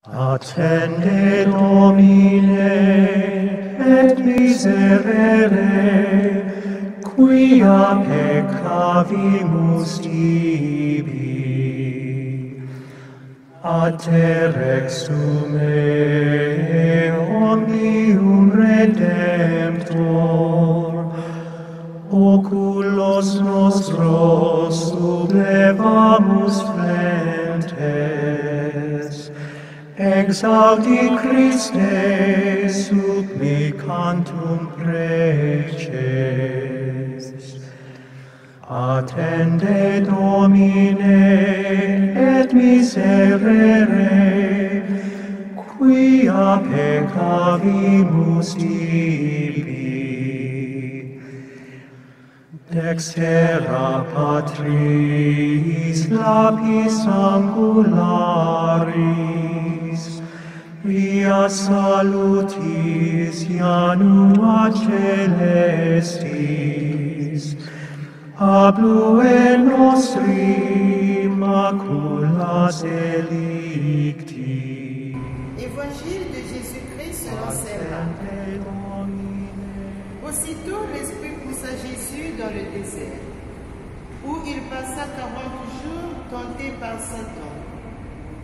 Attende Domine, et miserere, quia peccavimus tibi. A te rexume omnium Redemptor, oculos nostros sublevamus flentes, exaudi Christe supplicantum preces. Attende Domine, et miserere, quia peccavimus tibi. Dextera Patris lapis angularis, via salutis janua celestis, ablue nostri maculas delicti. Évangile de Jésus-Christ selon Saint Marc. Aussitôt l'Esprit poussa Jésus dans le désert, où il passa 40 jours tenté par Satan.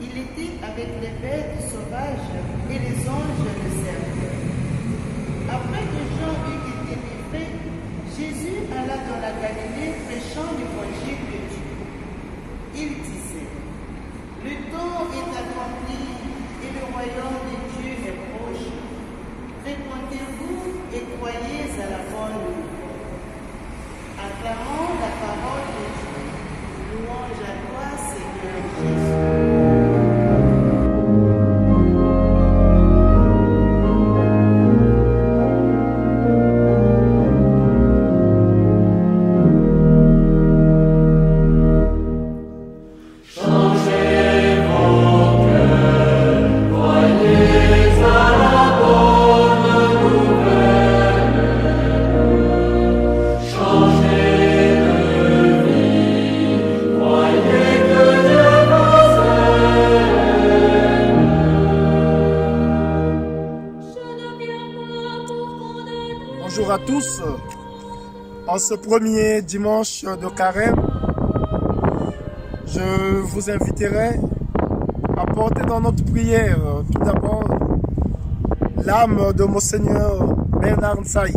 Il était avec les bêtes sauvages et les anges le servaient. Après que Jean eut été livré, Jésus alla dans la Galilée prêchant l'évangile de Dieu. Il disait: le temps est accompli et le royaume de Dieu est proche. Répondez-vous et croyez à la bonne nouvelle. Acclamons la parole de Dieu. Louange à toi, Seigneur Jésus. Bonjour à tous. En ce premier dimanche de Carême, je vous inviterai à porter dans notre prière tout d'abord l'âme de Monseigneur Bernard Nsayi,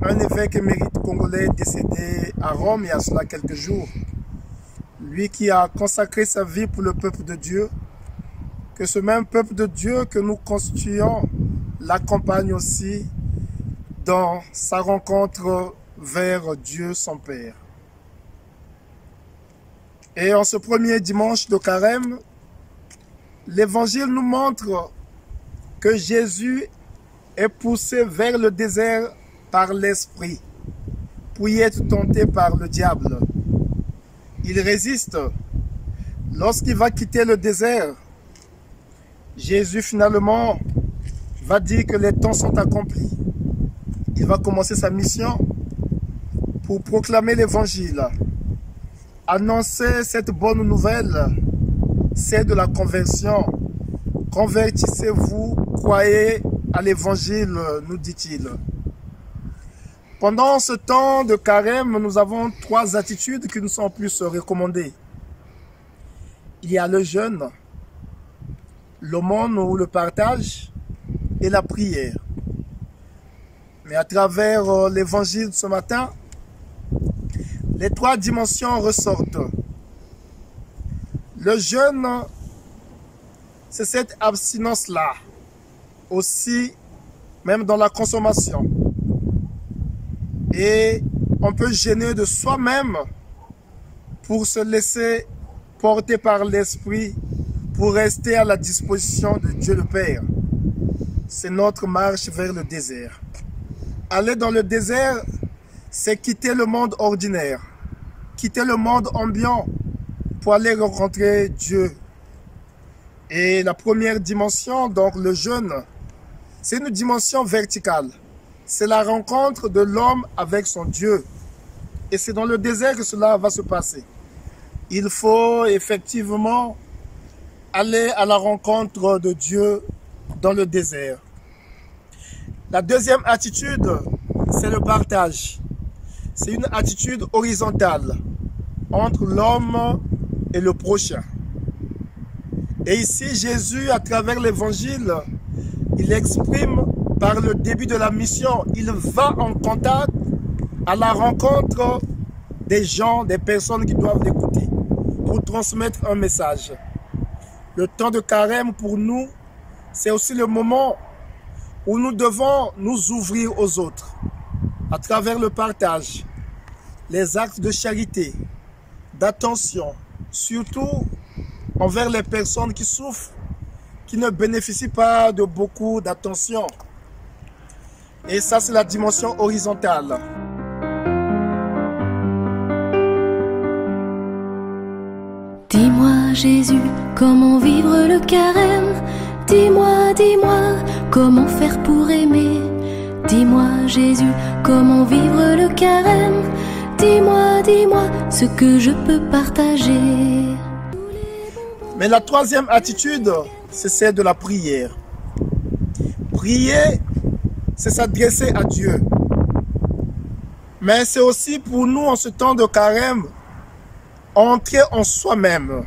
un évêque émérite congolais décédé à Rome il y a cela quelques jours. Lui qui a consacré sa vie pour le peuple de Dieu, que ce même peuple de Dieu que nous constituons l'accompagne aussi dans sa rencontre vers Dieu son Père. Et en ce premier dimanche de Carême, l'Évangile nous montre que Jésus est poussé vers le désert par l'Esprit pour y être tenté par le diable. Il résiste. Lorsqu'il va quitter le désert, Jésus finalement va dire que les temps sont accomplis. Il va commencer sa mission pour proclamer l'évangile, annoncer cette bonne nouvelle, c'est de la conversion. Convertissez-vous, croyez à l'évangile, nous dit-il. Pendant ce temps de carême, nous avons 3 attitudes qui nous sont plus recommandées. Il y a le jeûne, l'aumône ou le partage et la prière. Mais à travers l'évangile ce matin, les 3 dimensions ressortent. Le jeûne, c'est cette abstinence-là, aussi même dans la consommation. Et on peut jeûner de soi-même pour se laisser porter par l'Esprit, pour rester à la disposition de Dieu le Père. C'est notre marche vers le désert. Aller dans le désert, c'est quitter le monde ordinaire, quitter le monde ambiant pour aller rencontrer Dieu. Et la première dimension, donc le jeûne, c'est une dimension verticale. C'est la rencontre de l'homme avec son Dieu. Et c'est dans le désert que cela va se passer. Il faut effectivement aller à la rencontre de Dieu dans le désert. La deuxième attitude, c'est le partage. C'est une attitude horizontale entre l'homme et le prochain. Et ici, Jésus, à travers l'évangile, il exprime par le début de la mission, il va en contact à la rencontre des gens, des personnes qui doivent l'écouter pour transmettre un message. Le temps de carême pour nous, c'est aussi le moment où nous devons nous ouvrir aux autres à travers le partage, les actes de charité, d'attention, surtout envers les personnes qui souffrent, qui ne bénéficient pas de beaucoup d'attention. Et ça, c'est la dimension horizontale. Dis-moi Jésus, comment vivre le carême? Dis-moi, dis-moi, comment faire pour aimer? Dis-moi Jésus, comment vivre le carême? Dis-moi, dis-moi, ce que je peux partager. Mais la troisième attitude, c'est celle de la prière. Prier, c'est s'adresser à Dieu. Mais c'est aussi pour nous, en ce temps de carême, entrer en soi-même.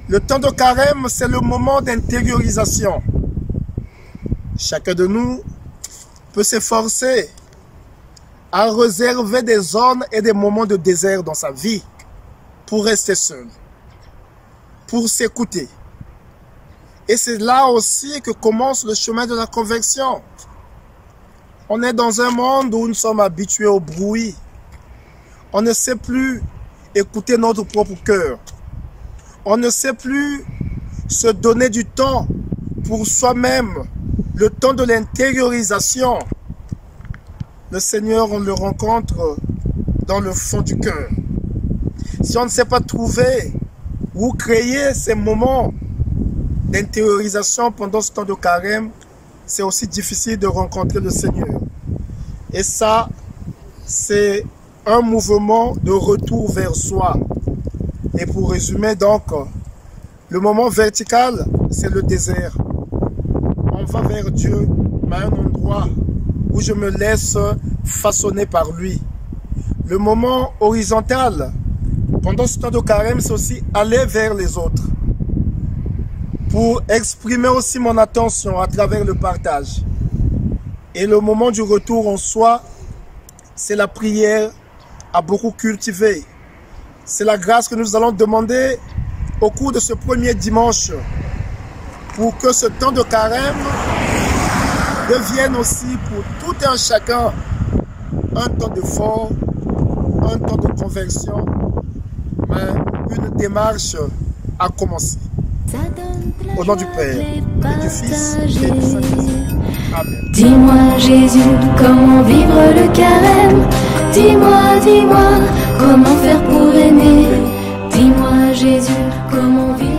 Le temps de carême, c'est le moment d'intériorisation. Chacun de nous peut s'efforcer à réserver des zones et des moments de désert dans sa vie pour rester seul, pour s'écouter. Et c'est là aussi que commence le chemin de la conversion. On est dans un monde où nous sommes habitués au bruit. On ne sait plus écouter notre propre cœur. On ne sait plus se donner du temps pour soi-même, le temps de l'intériorisation. Le Seigneur, on le rencontre dans le fond du cœur. Si on ne sait pas trouver ou créer ces moments d'intériorisation pendant ce temps de carême, c'est aussi difficile de rencontrer le Seigneur. Et ça, c'est un mouvement de retour vers soi. Et pour résumer donc, le moment vertical, c'est le désert. On va vers Dieu, mais à un endroit où je me laisse façonner par lui. Le moment horizontal, pendant ce temps de carême, c'est aussi aller vers les autres. Pour exprimer aussi mon attention à travers le partage. Et le moment du retour en soi, c'est la prière à beaucoup cultiver. C'est la grâce que nous allons demander au cours de ce premier dimanche pour que ce temps de carême devienne aussi pour tout un chacun un temps de fort, un temps de conversion, mais une démarche à commencer. Au nom du Père, et du Fils et du Saint-Esprit. Amen. Dis-moi Jésus, comment vivre le carême? Dis-moi, dis-moi, comment faire pour aimer? Dis-moi Jésus, comment vivre